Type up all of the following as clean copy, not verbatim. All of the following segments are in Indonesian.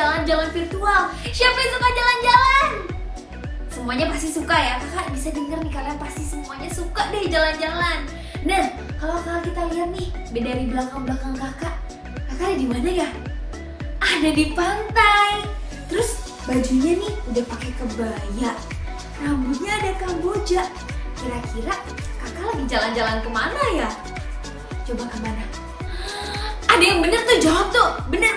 jalan-jalan virtual. Siapa yang suka jalan-jalan? Semuanya pasti suka ya, kakak bisa denger nih, kalian pasti semuanya suka deh jalan-jalan. Nah, kalau kita lihat nih, dari belakang-belakang kakak ada di mana ya? Ada di pantai. Terus bajunya nih udah pakai kebaya, rambutnya ada kamboja. Kira-kira kakak lagi jalan-jalan kemana ya? Coba kemana? Ada yang bener tuh, jawab tuh. Bener.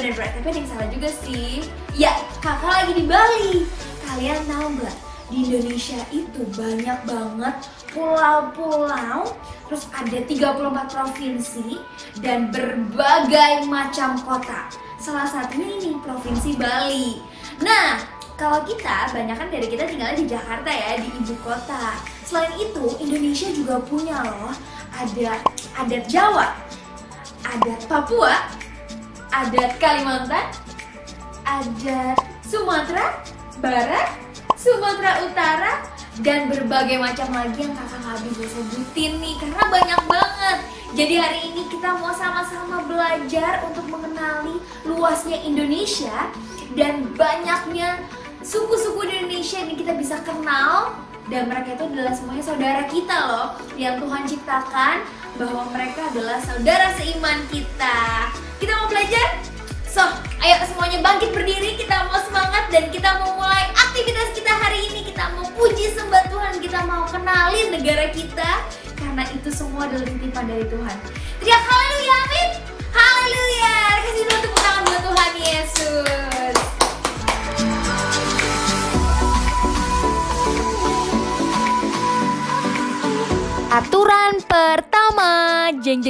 Tapi ada yang salah juga sih. Ya, kakak lagi di Bali. Kalian tahu nggak? Di Indonesia itu banyak banget pulau-pulau. Terus ada 34 provinsi dan berbagai macam kota. Salah satunya ini Provinsi Bali. Nah, kalau kita, banyakan dari kita tinggalnya di Jakarta ya, di ibu kota. Selain itu, Indonesia juga punya loh, ada adat Jawa, adat Papua, adat Kalimantan, adat Sumatera Barat, Sumatera Utara, dan berbagai macam lagi yang kakak nggak bisa sebutin nih, karena banyak banget. Jadi hari ini kita mau sama-sama belajar untuk mengenali luasnya Indonesia dan banyaknya suku-suku di Indonesia yang kita bisa kenal. Dan mereka itu adalah semuanya saudara kita loh, yang Tuhan ciptakan, bahwa mereka adalah saudara seiman kita. Kita mau belajar? So, ayo semuanya bangkit berdiri, kita mau semangat dan kita mau mulai aktivitas kita hari ini. Kita mau puji sembah Tuhan, kita mau kenalin negara kita, karena itu semua adalah titipan dari Tuhan. Teriak haleluya, amin. Haleluya. Kasih dulu tepuk tangan buat Tuhan Yesus. Aturan pertama, jeng.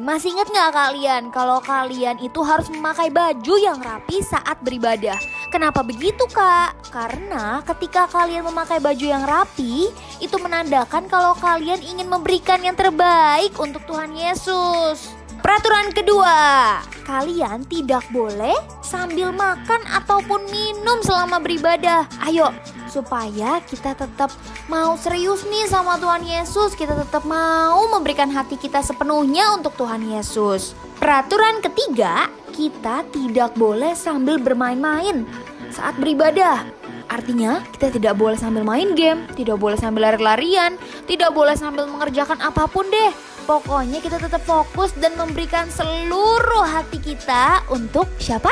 Masih ingat nggak kalian kalau kalian itu harus memakai baju yang rapi saat beribadah? Kenapa begitu kak? Karena ketika kalian memakai baju yang rapi, itu menandakan kalau kalian ingin memberikan yang terbaik untuk Tuhan Yesus. Peraturan kedua, kalian tidak boleh sambil makan ataupun minum selama beribadah. Ayo, supaya kita tetap mau serius nih sama Tuhan Yesus, kita tetap mau memberikan hati kita sepenuhnya untuk Tuhan Yesus. Peraturan ketiga, kita tidak boleh sambil bermain-main saat beribadah. Artinya kita tidak boleh sambil main game, tidak boleh sambil lari-larian, tidak boleh sambil mengerjakan apapun deh. Pokoknya kita tetap fokus dan memberikan seluruh hati kita untuk siapa?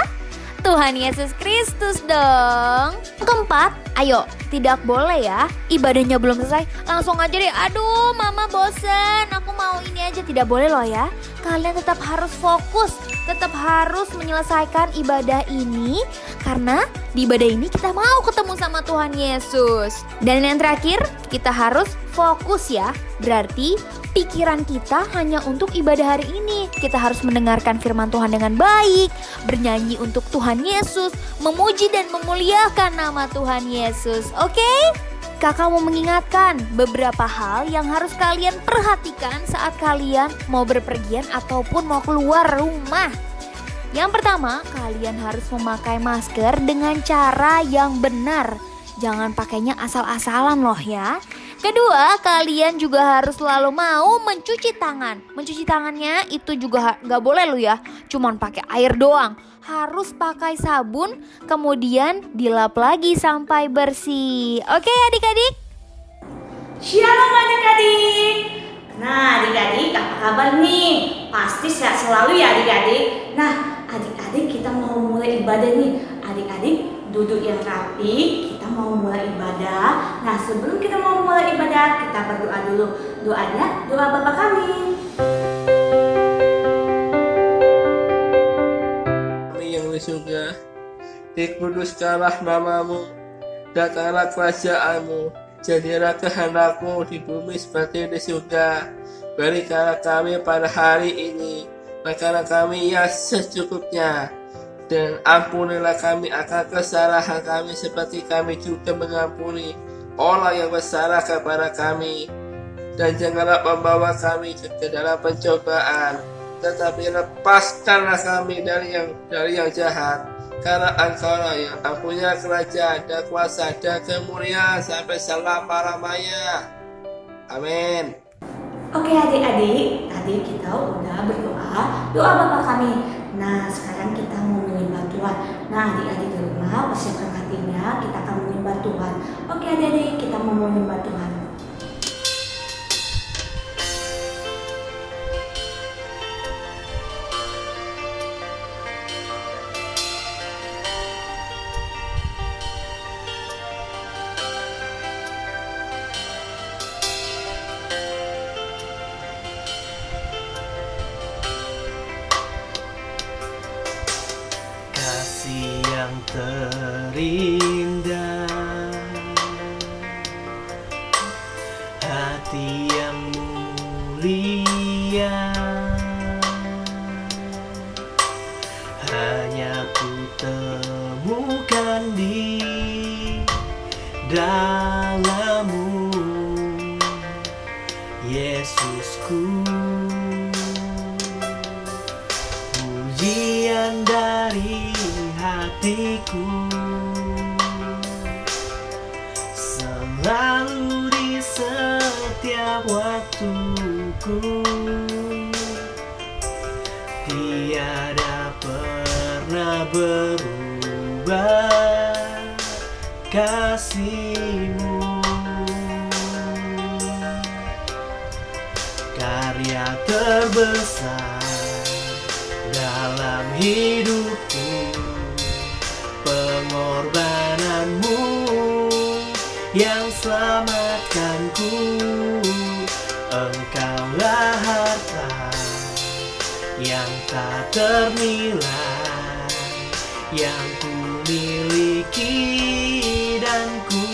Tuhan Yesus Kristus dong. Keempat, ayo, tidak boleh ya, ibadahnya belum selesai langsung aja deh, aduh mama bosen, aku mau ini aja. Tidak boleh loh ya. Kalian tetap harus fokus, tetap harus menyelesaikan ibadah ini, karena di ibadah ini kita mau ketemu sama Tuhan Yesus. Dan yang terakhir, kita harus fokus ya. Berarti pikiran kita hanya untuk ibadah hari ini. Kita harus mendengarkan firman Tuhan dengan baik, bernyanyi untuk Tuhan Yesus, memuji dan memuliakan nama Tuhan Yesus. Oke? Kakak mau mengingatkan beberapa hal yang harus kalian perhatikan saat kalian mau berpergian ataupun mau keluar rumah. Yang pertama, kalian harus memakai masker dengan cara yang benar. Jangan pakainya asal-asalan loh ya. Kedua, kalian juga harus selalu mau mencuci tangan. Mencuci tangannya itu juga gak boleh lo ya, cuman pakai air doang. Harus pakai sabun, kemudian dilap lagi sampai bersih. Oke adik-adik? Shalom adik-adik. Nah adik-adik, apa kabar nih? Pasti sehat selalu ya adik-adik. Nah adik-adik, kita mau mulai ibadah nih. Adik-adik duduk yang rapi, kita mau mulai ibadah. Nah sebelum kita mau mulai ibadah, kita berdoa dulu. Doanya, doa Bapa kami. Kami yang di surga, dikuduskanlah namamu, datanglah kerajaanmu, jadilah kehendakmu di bumi seperti di surga. Berikanlah kami pada hari ini makanan kami yang secukupnya, dan ampunilah kami akan kesalahan kami seperti kami juga mengampuni orang yang bersalah kepada kami. Dan janganlah membawa kami ke dalam pencobaan, tetapi lepaskanlah kami dari yang jahat. Karena Engkau yang punya kerajaan dan kuasa dan kemuliaan sampai selama-lamanya. Amin. Oke adik-adik, tadi kita udah berdoa, doa Bapa kami. Nah sekarang kita mau menyembah Tuhan Tuhan. Nah, adik-adik di rumah persiapkan hatinya, kita akan menyembah Tuhan. Oke adik-adik, kita mau menyembah Tuhan. Kasih yang terindah, hati yang mulia, hanya ku temukan di dalam-Mu, Yesusku. Pujian dari hatiku selalu di setiap waktuku, tiada pernah berubah kasih-Mu. Karya terbesar dalam hidupku, pengorbanan-Mu yang selamatkanku. Engkaulah harta yang tak ternilai, yang ku miliki dan ku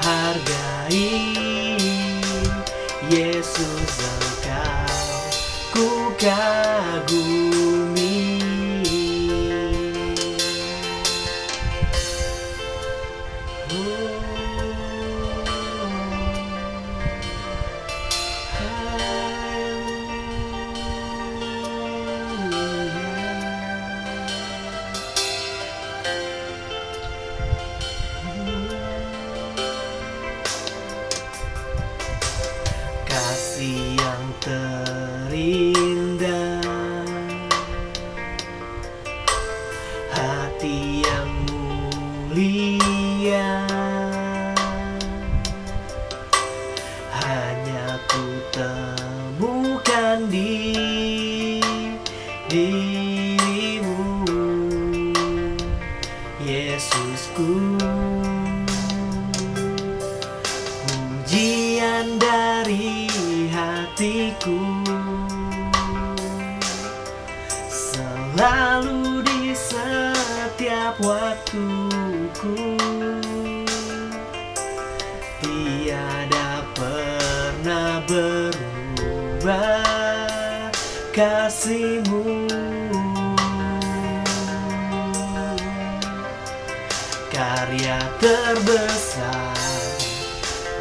hargai. Yesus, Engkau ku kagumi. Kasih yang terindah, hati yang mulia, hanya ku temukan di diri-Mu, Yesusku. Pujian dari hatiku selalu di setiap waktuku, tiada pernah berubah kasih-Mu. Karya terbesar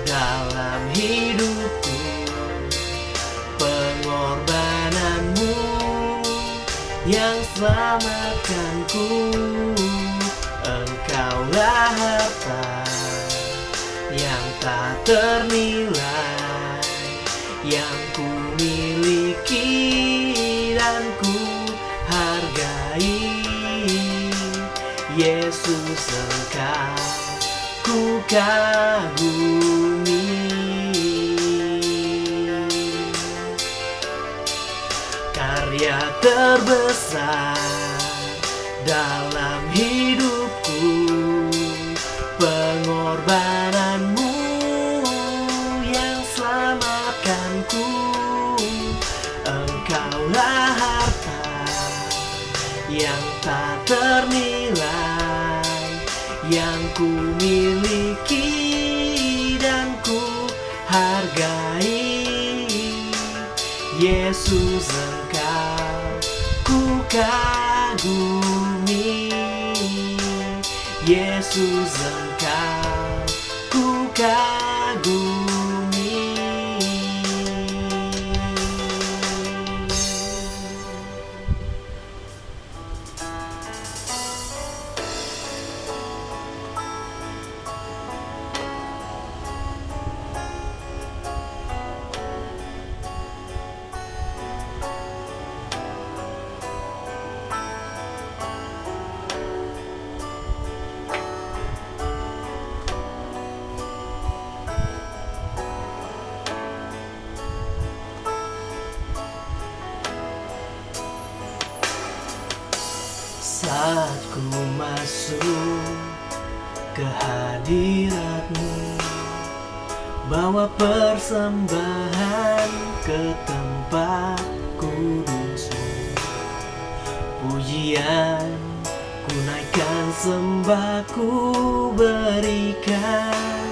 dalam hidupku, pengorbanan-Mu yang selamatkanku. Engkaulah harta yang tak ternilai, yang ku miliki dan ku hargai. Yesus, Engkau ku kagumi. Karya terbesar dalam hidupku, pengorbanan-Mu yang selamatkanku. Engkaulah harta yang tak ternilai, yang ku miliki dan ku hargai. Yesus, Engkau ku kagumi. Yesus, Engkau ku kagumi. saat ku masuk ke hadirat-Mu, bawa persembahan ke tempat kudus-Mu. Pujian ku naikkan, sembah ku berikan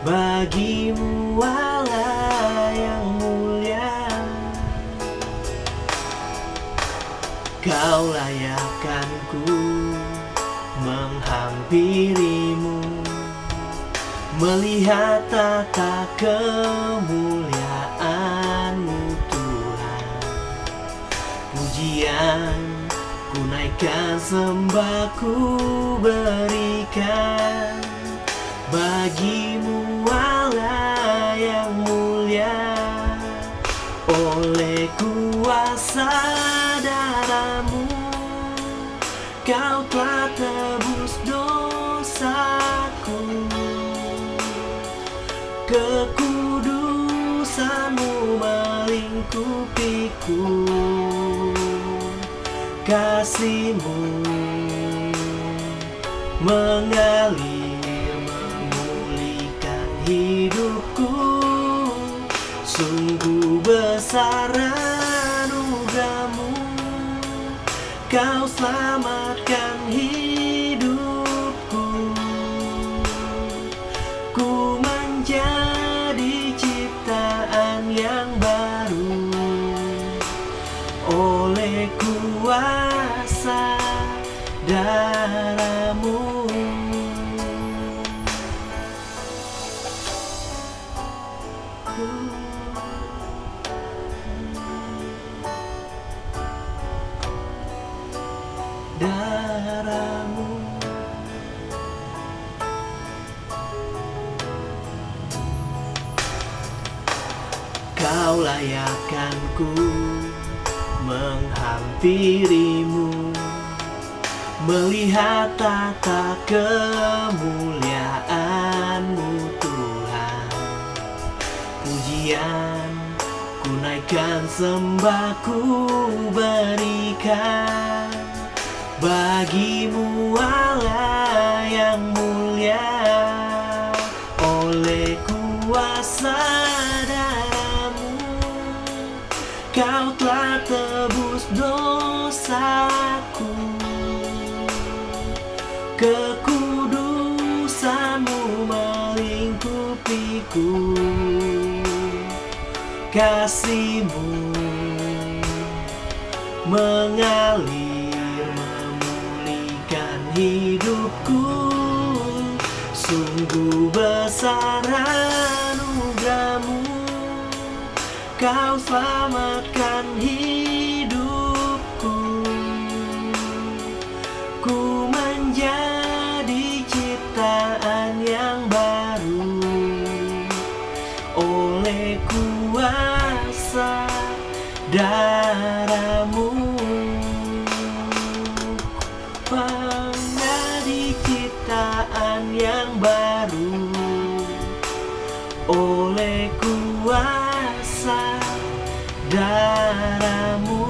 bagi-Mu Allah yang mulia. Kau layakkan ku menghampiri-Mu, melihat tata kemuliaan-Mu Tuhan. Pujian ku naikkan, sembah ku berikan bagi-Mu Allah yang mulia. Oleh kuasa darah-Mu, Kau telah tebus dosaku. Kekudusan-Mu melingkupiku, kasih-Mu mengalir memulihkan hidupku. Sungguh besar anugerah-Mu, Kau selamatkan hidupku. Ku menjadi ciptaan yang baru oleh kuasa darah-Mu. Darah-Mu. Kau layakkan ku menghampiri-Mu, melihat tata kemuliaan-Mu Tuhan. Pujian ku naikkan, sembah ku berikan bagi-Mu Allah yang mulia. Oleh kuasa darah-Mu, Kau telah tebus dosaku. Kekudusan-Mu melingkupiku, kasih-Mu mengalir memulihkan hidupku. Sungguh besar anugerah-Mu, Kau selamatkan hidupku. Ku menjadi ciptaan yang baru oleh kuasa darah-Mu. Menjadi ciptaan yang baru oleh kuasa darah-Mu.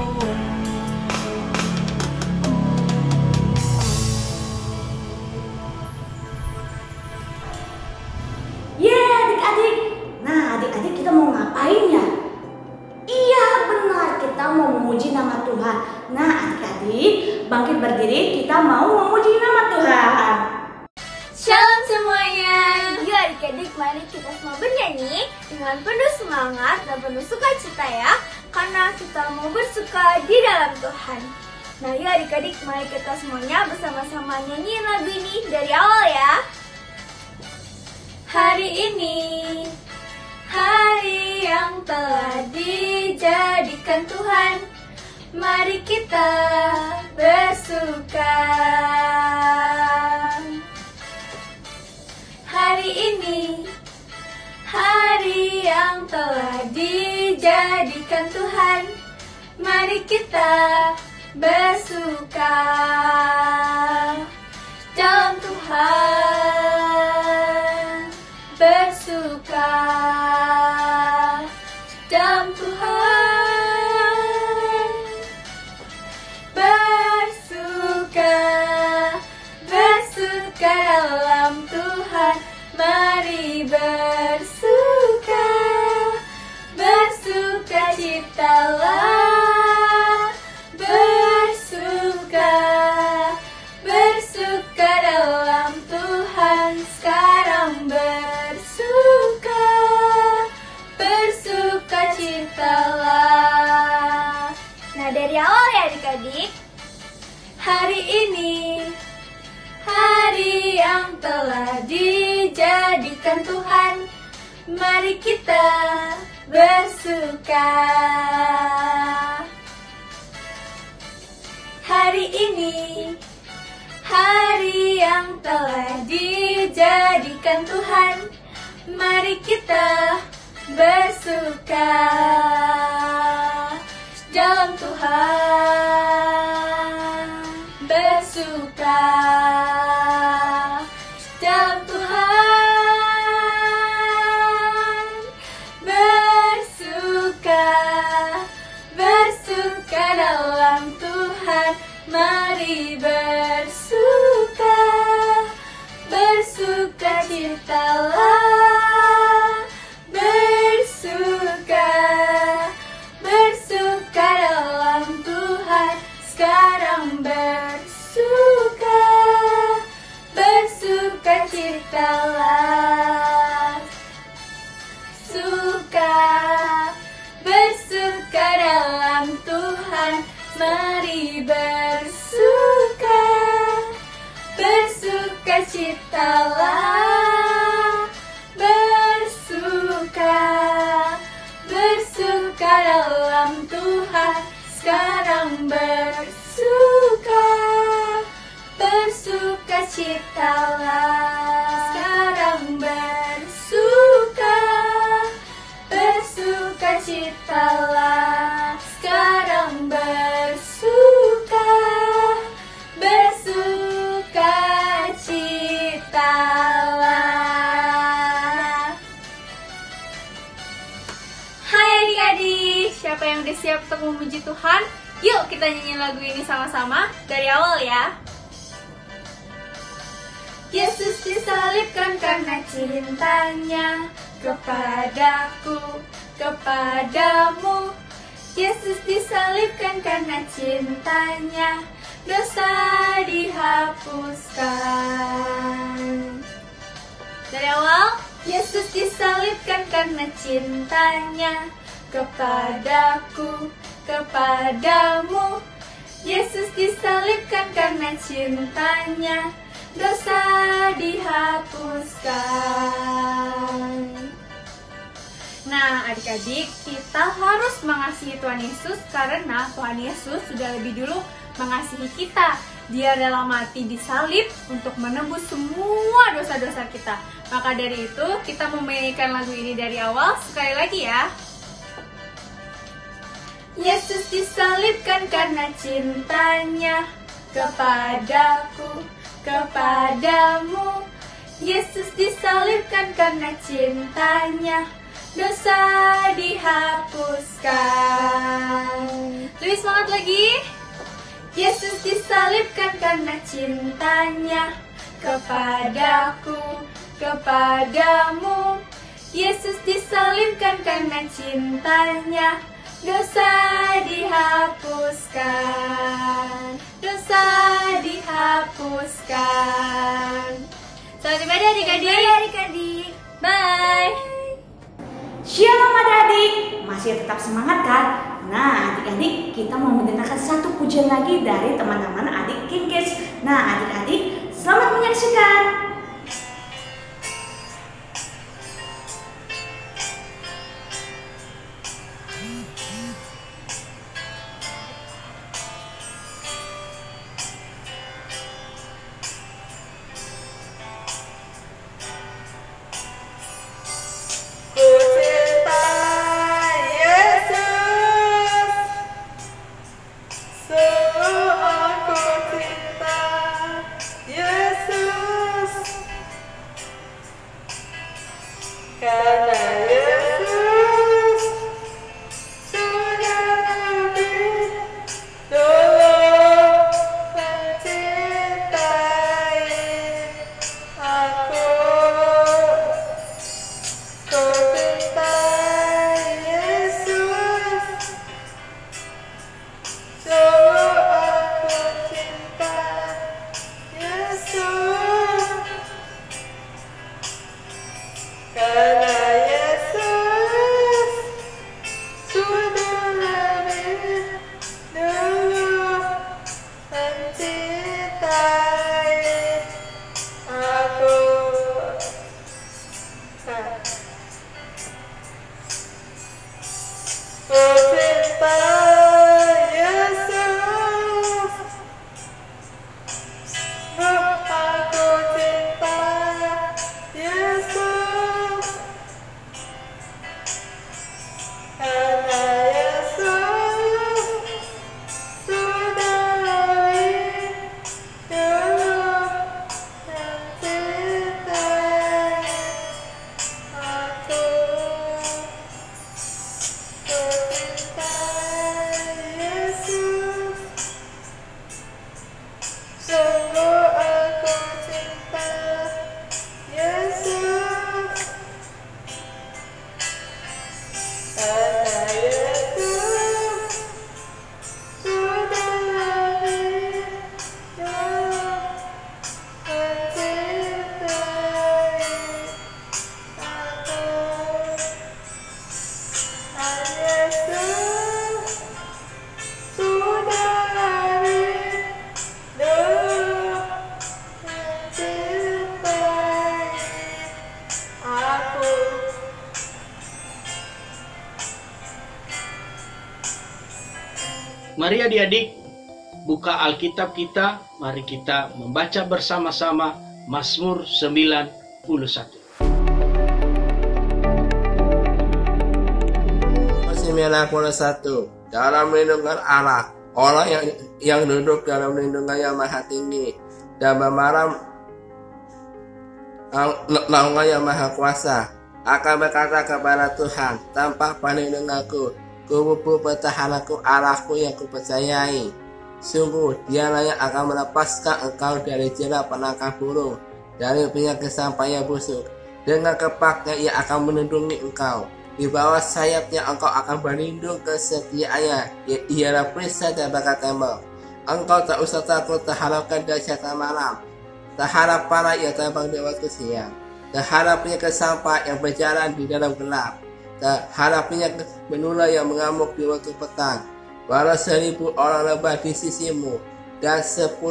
Adik-adik. Nah, adik-adik kita mau ngapain ya? Iya, benar. Kita mau memuji nama Tuhan. Nah, adik-adik, bangkit berdiri. Kita mau memuji nama Tuhan. Shalom semuanya. Yuk adik-adik, mari kita semua bernyanyi dengan penuh semangat dan penuh sukacita ya, karena kita mau bersuka di dalam Tuhan. Nah yuk adik-adik, mari kita semuanya bersama-sama nyanyiin lagu ini dari awal ya. Hari ini, hari yang telah dijadikan Tuhan, mari kita bersuka. Hari ini, hari yang telah dijadikan Tuhan, mari kita bersuka dalam Tuhan, bersuka dalam Tuhan, bersuka. dalam Tuhan, mari bersuka, bersukacitalah, bersuka, bersuka dalam Tuhan, sekarang bersuka, bersukacitalah. Nah, dari awal ya adik-adik. Hari ini, hari yang telah dijadikan Tuhan, mari kita bersuka. Hari ini, hari yang telah dijadikan Tuhan, mari kita bersuka dalam Tuhan, bersuka dalam Tuhan, bersuka, bersuka dalam Tuhan, mari bersuka, bersukacitalah, bersuka, bersuka dalam Tuhan, sekarang bersuka, bersukacitalah, suka, bersuka dalam Tuhan, mari bersuka, bersukacitalah, bersuka, bersuka dalam Tuhan, sekarang bersuka, bersukacitalah, sekarang bersuka, bersukacitalah, sekarang bersuka, bersukacitalah. Hai adik-adik, siapa yang udah siap untuk memuji Tuhan? Yuk kita nyanyi lagu ini sama-sama dari awal ya. Yesus disalibkan karena cintanya kepadaku, kepadamu. Yesus disalibkan karena cintanya, dosa dihapuskan. Dari awal, Yesus disalibkan karena cintanya kepadaku, kepadamu. Yesus disalibkan karena cintanya, dosa dihapuskan. Nah, adik-adik, kita harus mengasihi Tuhan Yesus karena Tuhan Yesus sudah lebih dulu mengasihi kita. Dia rela mati di salib untuk menebus semua dosa-dosa kita. Maka dari itu, kita memainkan lagu ini dari awal. Sekali lagi ya. Yesus disalibkan karena cintanya kepadaku, kepadamu. Yesus disalibkan karena cintanya, dosa dihapuskan. Lebih semangat lagi. Yesus disalibkan karena cintanya kepadaku, kepadamu. Yesus disalibkan karena cintanya, dosa dihapuskan, dosa dihapuskan. Selamat ibadah adik-adik. Bye. Shalom adik-adik, masih tetap semangat kan? Nah adik-adik, kita mau mendengarkan satu pujian lagi dari teman-teman adik King Kids. Nah adik-adik, selamat menyaksikan. Yesus Mari adik-adik, buka Alkitab kita, mari kita membaca bersama-sama Mazmur 91. Mazmur 91. Dalam lindungan Allah, orang yang duduk dalam lindungan yang maha tinggi dan bermalam naungan yang maha kuasa akan berkata kepada Tuhan, tampak perlindunganku, kubu pertahananku, Allahku yang kupercayai. Sungguh dialah yang akan melepaskan engkau dari jerat penangkap burung, dari penyakit sampai yang busuk. Dengan kepaknya ia akan melindungi engkau. Di bawah sayapnya engkau akan berlindung kesetiaannya, ialah perisai dan bakat tembok. Engkau tak usah takut terhadapkan dahsyat malam, terhadap panah yang terbang di waktu siang, terhadap penyakit sampah yang berjalan di dalam gelap, terhadap penyakit menular yang mengamuk di waktu petang. Walau 1000 orang lebah di sisimu dan 10.000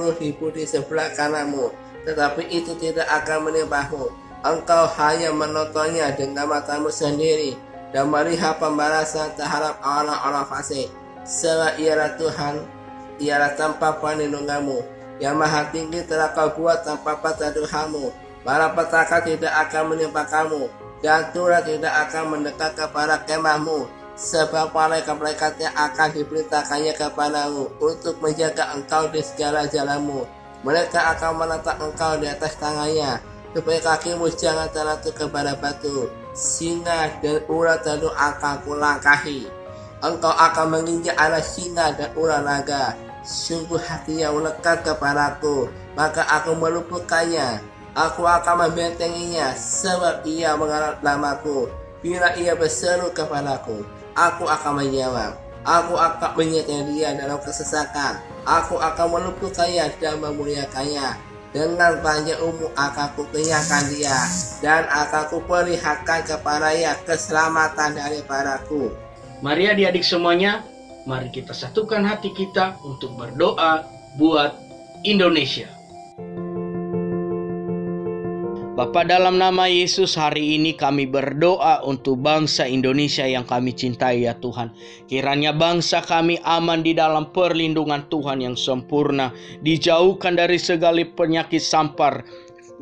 di sebelah kananmu, tetapi itu tidak akan menimpamu. Engkau hanya menontonnya dengan matamu sendiri dan melihat pembalasan terhadap orang-orang fasik. Sebab ialah Tuhan, ialah tempat perlindunganmu, yang maha tinggi telah kau buat tempat perteduhanmu. Malapetaka tidak akan menimpa kamu, dan tulah tidak akan mendekat kepada kemahmu, sebab malaikat-malaikatnya akan diperintahkannya kepadamu untuk menjaga engkau di segala jalanmu. Mereka akan menatang engkau di atas tangannya, supaya kakimu jangan terjatuh kepada batu. Singa dan ular tentu akan kulangkahi. Engkau akan menginjak anak singa dan ular naga. Sungguh hati yang melekat kepadaku, maka aku meluputkannya. Aku akan membentenginya, sebab ia mengenal namaku. Bila ia berseru kepadaku, aku akan menjawab. Aku akan menyertai dia dalam kesesakan. Aku akan meluputkannya dan memuliakannya. Dengan panjang umur akan kukenyangkan dia, dan akan kuperlihatkan kepadanya keselamatan daripadaku. Mari adik-adik semuanya, mari kita satukan hati kita untuk berdoa buat Indonesia. Bapa, dalam nama Yesus, hari ini kami berdoa untuk bangsa Indonesia yang kami cintai ya Tuhan. Kiranya bangsa kami aman di dalam perlindungan Tuhan yang sempurna, dijauhkan dari segala penyakit sampar,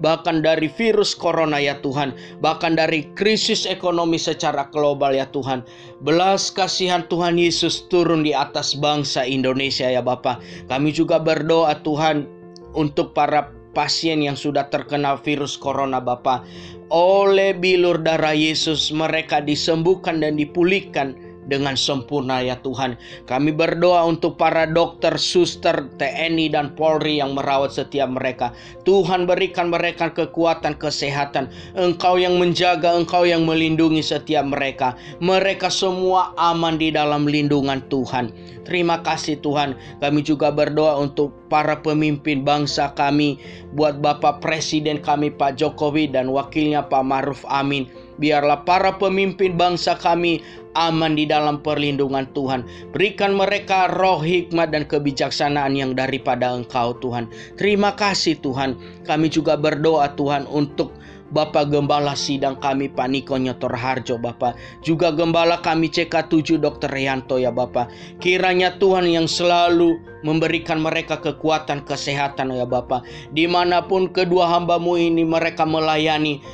bahkan dari virus corona ya Tuhan, bahkan dari krisis ekonomi secara global ya Tuhan. Belas kasihan Tuhan Yesus turun di atas bangsa Indonesia ya Bapa. Kami juga berdoa Tuhan untuk para pasien yang sudah terkena virus corona Bapa. Oleh bilur darah Yesus mereka disembuhkan dan dipulihkan dengan sempurna ya Tuhan. Kami berdoa untuk para dokter, suster, TNI dan Polri yang merawat setiap mereka. Tuhan berikan mereka kekuatan, kesehatan. Engkau yang menjaga, Engkau yang melindungi setiap mereka. Mereka semua aman di dalam lindungan Tuhan. Terima kasih Tuhan. Kami juga berdoa untuk para pemimpin bangsa kami, buat Bapak Presiden kami Pak Jokowi dan wakilnya Pak Ma'ruf Amin. Biarlah para pemimpin bangsa kami aman di dalam perlindungan Tuhan. Berikan mereka roh hikmat dan kebijaksanaan yang daripada Engkau Tuhan. Terima kasih Tuhan. Kami juga berdoa Tuhan untuk Bapak Gembala Sidang kami Pak Niko Nyotor Harjo Bapak. Juga Gembala kami CK7 Dr. Rianto ya Bapak. Kiranya Tuhan yang selalu memberikan mereka kekuatan, kesehatan ya Bapak. Dimanapun kedua hamba-Mu ini mereka melayani,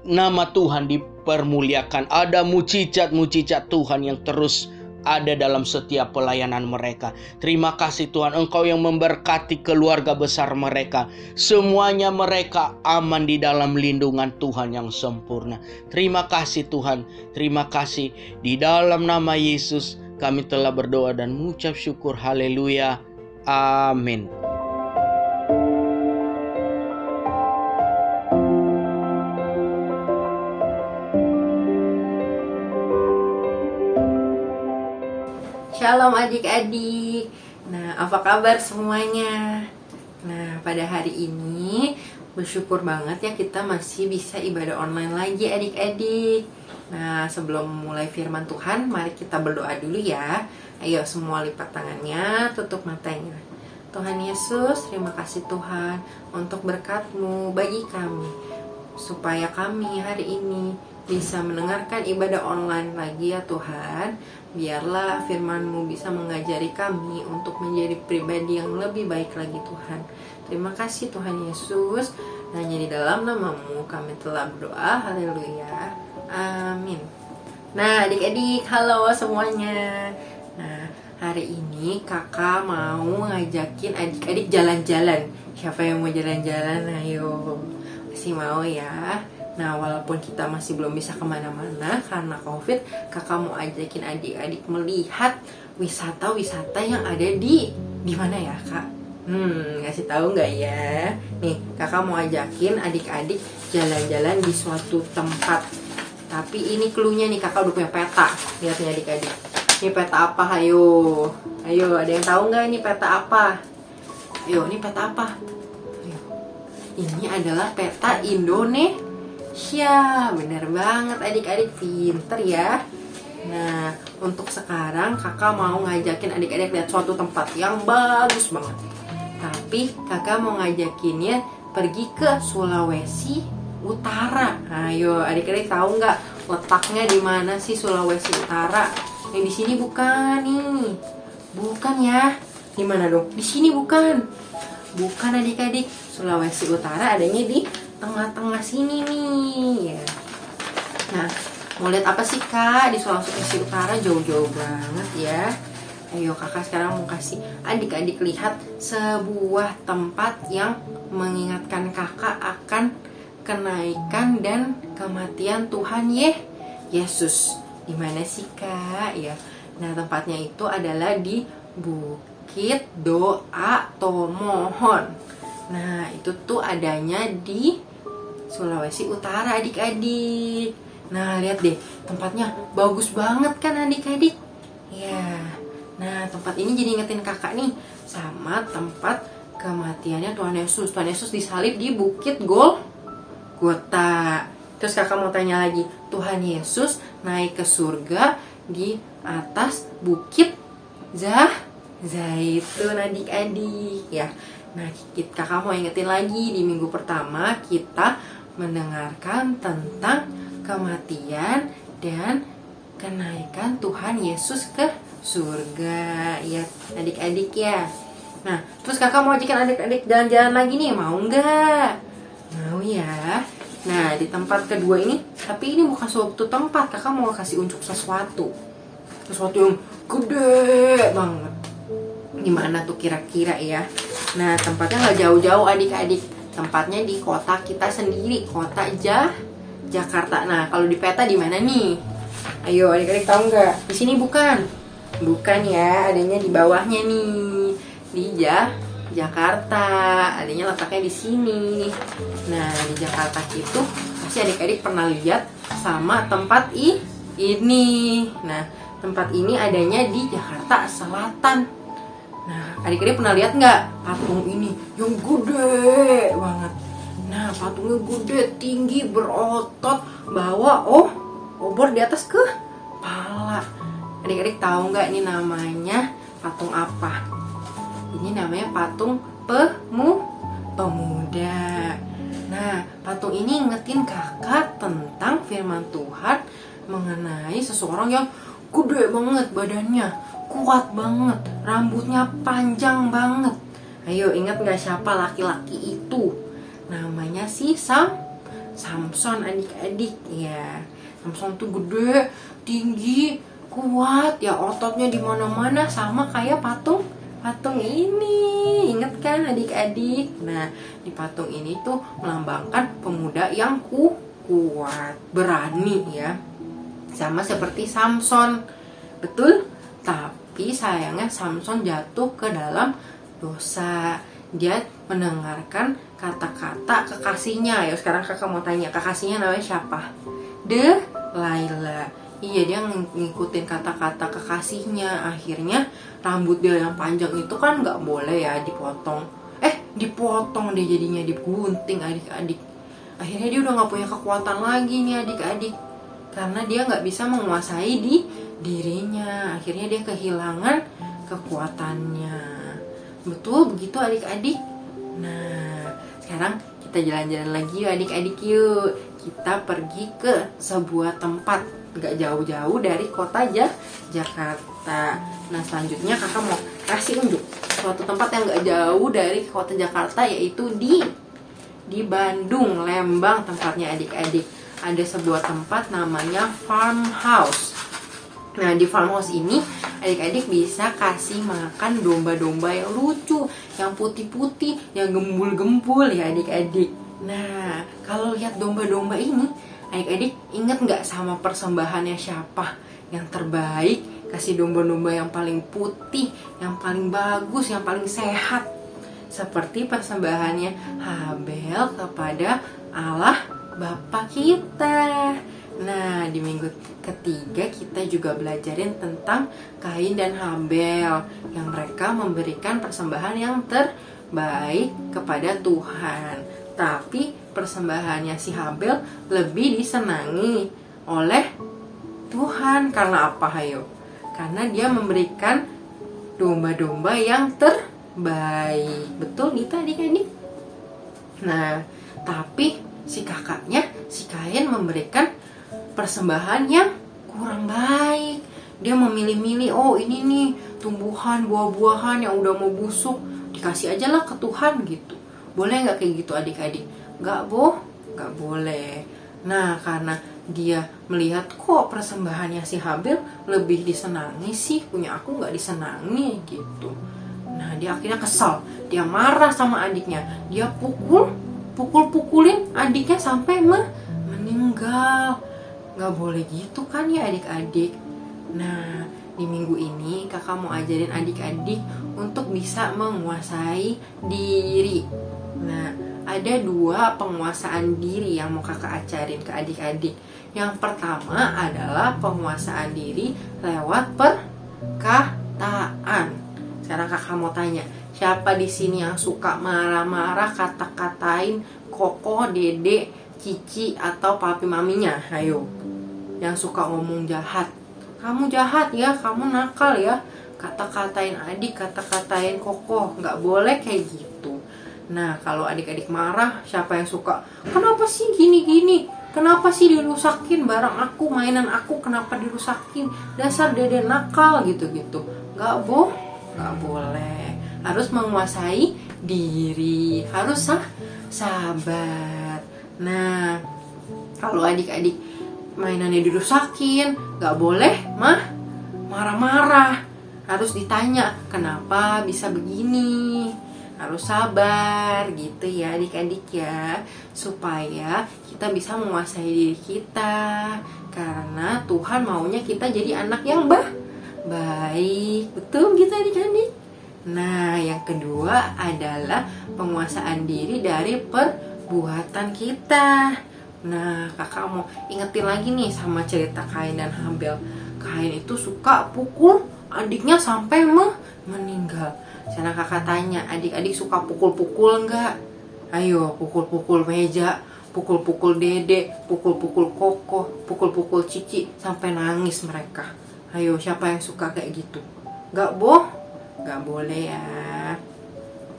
nama Tuhan dipermuliakan. Ada mujizat-mujizat Tuhan yang terus ada dalam setiap pelayanan mereka. Terima kasih Tuhan, Engkau yang memberkati keluarga besar mereka. Semuanya mereka aman di dalam lindungan Tuhan yang sempurna. Terima kasih Tuhan, terima kasih. Di dalam nama Yesus kami telah berdoa dan mengucap syukur. Haleluya. Amin. Shalom adik-adik. Nah, apa kabar semuanya? Nah, pada hari ini bersyukur banget ya kita masih bisa ibadah online lagi adik-adik. Nah, sebelum mulai firman Tuhan, mari kita berdoa dulu ya. Ayo semua lipat tangannya, tutup matanya. Tuhan Yesus, terima kasih Tuhan untuk berkat-Mu bagi kami, supaya kami hari ini bisa mendengarkan ibadah online lagi ya Tuhan. Biarlah firman-Mu bisa mengajari kami untuk menjadi pribadi yang lebih baik lagi Tuhan. Terima kasih Tuhan Yesus. Hanya di dalam nama-Mu kami telah berdoa. Haleluya. Amin. Nah adik-adik, halo semuanya. Nah hari ini kakak mau ngajakin adik-adik jalan-jalan. Siapa yang mau jalan-jalan? Ayo. Masih mau ya? Nah walaupun kita masih belum bisa kemana-mana karena COVID, kakak mau ajakin adik-adik melihat wisata-wisata yang ada di mana ya kak? Ngasih tahu nggak ya? Nih kakak mau ajakin adik-adik jalan-jalan di suatu tempat. Tapi ini cluenya nih, kakak udah punya peta. Lihat nih adik-adik. Ini peta apa? Ayo, ada yang tahu nggak ini peta apa? Ayo, ini peta apa? Ayo. Ini adalah peta Indonesia. Bener banget adik-adik, pinter ya. Nah, untuk sekarang kakak mau ngajakin adik-adik lihat suatu tempat yang bagus banget. Tapi kakak mau ngajakinnya pergi ke Sulawesi Utara. Ayo, adik-adik tahu nggak letaknya di mana sih Sulawesi Utara? Yang di sini bukan nih, bukan ya? Di mana dong? Di sini bukan adik-adik. Sulawesi Utara adanya di tengah-tengah sini nih ya. Nah mau lihat apa sih kak di Sulawesi Utara? Jauh-jauh banget ya. Ayo kakak sekarang mau kasih adik-adik lihat sebuah tempat yang mengingatkan kakak akan kenaikan dan kematian Tuhan Yesus. Di mana sih kak ya? Nah tempatnya itu adalah di Bukit Doa Tomohon. Nah itu tuh adanya di Sulawesi Utara adik-adik. Nah lihat deh, tempatnya bagus banget kan adik-adik ya. Nah tempat ini jadi ingetin kakak nih sama tempat kematiannya Tuhan Yesus. Tuhan Yesus disalib di Bukit Golgota. Terus kakak mau tanya lagi, Tuhan Yesus naik ke surga di atas Bukit Zaitun adik-adik ya. Nah kakak mau ingetin lagi, di minggu pertama kita mendengarkan tentang kematian dan kenaikan Tuhan Yesus ke surga ya adik-adik ya. Nah terus kakak mau ajakin adik-adik jalan-jalan lagi nih, mau nggak? Mau ya. Nah di tempat kedua ini, tapi ini bukan suatu tempat, kakak mau kasih unjuk sesuatu yang gede banget. Gimana tuh kira-kira ya? Nah tempatnya nggak jauh-jauh adik-adik, tempatnya di kota kita sendiri, kota Jakarta. Nah kalau di peta di mana nih? Ayo adik-adik tahu nggak? Di sini bukan ya, adanya di bawahnya nih, di Jakarta. Adanya letaknya di sini. Nah di Jakarta itu pasti adik-adik pernah lihat sama tempat ini. Nah tempat ini adanya di Jakarta Selatan. Nah, adik-adik pernah lihat nggak patung ini yang gede banget? Nah, patungnya gede, tinggi, berotot, bawa obor di atas kepala. Adik-adik tahu nggak ini namanya patung apa? Ini namanya patung pemuda. Nah, patung ini ngingetin kakak tentang firman Tuhan mengenai seseorang yang gede banget badannya, kuat banget, rambutnya panjang banget. Ayo ingat gak siapa laki-laki itu? Namanya si Samson adik-adik ya. Samson tuh gede, tinggi, kuat ya, ototnya di mana-mana sama kayak patung ini. Ingat kan adik-adik? Nah di patung ini tuh melambangkan pemuda yang kuat, berani ya. Sama seperti Samson, betul? Tapi sayangnya Samson jatuh ke dalam dosa. Dia mendengarkan kata-kata kekasihnya. Ya sekarang kakak mau tanya, kekasihnya namanya siapa? Delilah. Iya, dia ngikutin kata-kata kekasihnya. Akhirnya rambut dia yang panjang itu kan nggak boleh ya dipotong. Dipotong dia jadinya, digunting adik-adik. Akhirnya dia udah nggak punya kekuatan lagi nih adik-adik. Karena dia nggak bisa menguasai dirinya. Akhirnya dia kehilangan kekuatannya. Betul begitu adik-adik? Nah sekarang kita jalan-jalan lagi yuk adik-adik yuk. kita pergi ke sebuah tempat gak jauh-jauh dari kota Jakarta. Nah selanjutnya kakak mau kasih unjuk suatu tempat yang gak jauh dari kota Jakarta, yaitu di Bandung, Lembang tempatnya adik-adik. Ada sebuah tempat namanya farmhouse. Nah di farmhouse ini adik-adik bisa kasih makan domba-domba yang lucu, yang putih-putih, yang gembul-gembul ya adik-adik. Nah kalau lihat domba-domba ini, adik-adik inget nggak sama persembahannya siapa yang terbaik? Kasih domba-domba yang paling putih, yang paling bagus, yang paling sehat. Seperti persembahannya Habel kepada Allah Bapa kita. Nah di minggu ketiga kita juga belajarin tentang Kain dan Habel, yang mereka memberikan persembahan yang terbaik kepada Tuhan. Tapi persembahannya si Habel lebih disenangi oleh Tuhan. Karena apa hayo? Karena dia memberikan domba-domba yang terbaik. Betul gitu adik-adik? Nah tapi si kakaknya, si Kain memberikan persembahan yang kurang baik. Dia memilih-milih, oh ini nih tumbuhan, buah-buahan yang udah mau busuk, dikasih aja lah ke Tuhan gitu. Boleh nggak kayak gitu adik-adik? Nggak boleh. Nah karena dia melihat kok persembahannya si Habel lebih disenangi sih, punya aku nggak disenangi gitu. Nah dia akhirnya kesal, dia marah sama adiknya, dia pukulin adiknya sampai meninggal. Nggak boleh gitu kan ya adik-adik. Nah di minggu ini kakak mau ajarin adik-adik untuk bisa menguasai diri. Nah ada 2 penguasaan diri yang mau kakak ajarin ke adik-adik. Yang pertama adalah penguasaan diri lewat perkataan. Sekarang kakak mau tanya, siapa di sini yang suka marah-marah, kata-katain Koko, Dede, Cici, atau papi maminya? Ayo, yang suka ngomong jahat. Kamu jahat ya, kamu nakal ya. Kata-katain adik, kata-katain Koko. Nggak boleh kayak gitu. Nah, kalau adik-adik marah, siapa yang suka? Kenapa sih gini-gini? Kenapa sih dirusakin barang aku, mainan aku, kenapa dirusakin? Dasar Dede nakal gitu-gitu. Nggak boleh. Harus menguasai diri. Harus sabar. Nah, kalau adik-adik mainannya dirusakin, gak boleh marah-marah. Harus ditanya, kenapa bisa begini? Harus sabar gitu ya adik-adik ya, supaya kita bisa menguasai diri kita. Karena Tuhan maunya kita jadi anak yang baik. Betul gitu adik-adik? Nah yang kedua adalah penguasaan diri dari perbuatan kita. Nah kakak mau ingetin lagi nih sama cerita Kain dan Habel. Kain itu suka pukul adiknya sampai meninggal. Sekarang kakak tanya, adik-adik suka pukul-pukul enggak? Ayo pukul-pukul meja, pukul-pukul Dede, pukul-pukul Koko, pukul-pukul Cici sampai nangis mereka. Ayo siapa yang suka kayak gitu? Gak boleh ya.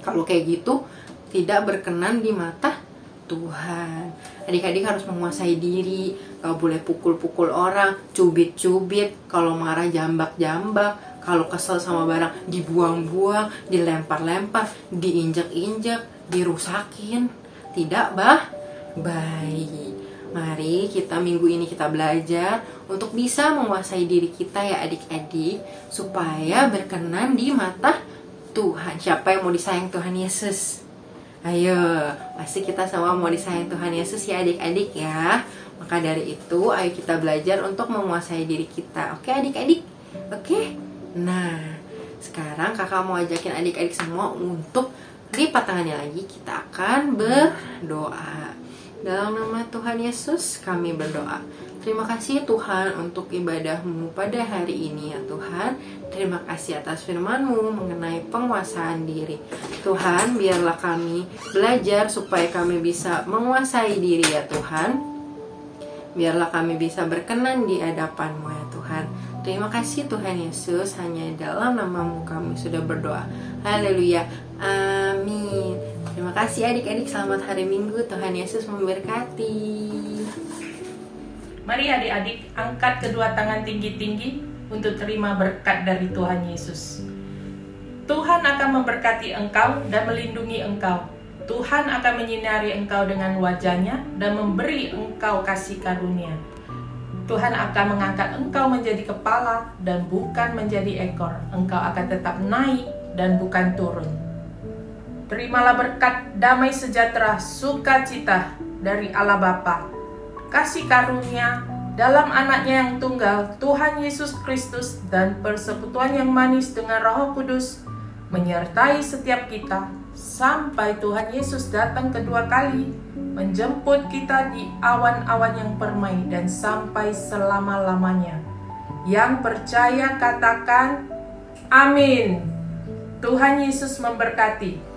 Kalau kayak gitu tidak berkenan di mata Tuhan. Adik-adik harus menguasai diri. Gak boleh pukul-pukul orang, cubit-cubit. Kalau marah jambak-jambak. Kalau kesel sama barang dibuang-buang, dilempar-lempar, diinjak-injak, dirusakin. Tidak baik. Mari kita minggu ini kita belajar untuk bisa menguasai diri kita ya adik-adik, supaya berkenan di mata Tuhan. Siapa yang mau disayang Tuhan Yesus? Ayo, pasti kita semua mau disayang Tuhan Yesus ya adik-adik ya. Maka dari itu ayo kita belajar untuk menguasai diri kita. Oke adik-adik? Oke? Nah, sekarang kakak mau ajakin adik-adik semua untuk lipat tangannya lagi. Kita akan berdoa. Dalam nama Tuhan Yesus kami berdoa. Terima kasih Tuhan untuk ibadah-Mu pada hari ini ya Tuhan. Terima kasih atas firman-Mu mengenai penguasaan diri. Tuhan, biarlah kami belajar supaya kami bisa menguasai diri ya Tuhan. Biarlah kami bisa berkenan di hadapan-Mu ya Tuhan. Terima kasih Tuhan Yesus, hanya dalam nama-Mu kami sudah berdoa. Haleluya. Amin. Terima kasih adik-adik, selamat hari Minggu. Tuhan Yesus memberkati. Mari adik-adik angkat kedua tangan tinggi-tinggi untuk terima berkat dari Tuhan Yesus. Tuhan akan memberkati engkau dan melindungi engkau. Tuhan akan menyinari engkau dengan wajah-Nya dan memberi engkau kasih karunia. Tuhan akan mengangkat engkau menjadi kepala dan bukan menjadi ekor. Engkau akan tetap naik dan bukan turun. Terimalah berkat, damai sejahtera, sukacita dari Allah Bapa, kasih karunia dalam anaknya yang tunggal, Tuhan Yesus Kristus, dan persekutuan yang manis dengan Roh Kudus menyertai setiap kita sampai Tuhan Yesus datang kedua kali menjemput kita di awan-awan yang permai dan sampai selama-lamanya. Yang percaya katakan amin. Tuhan Yesus memberkati.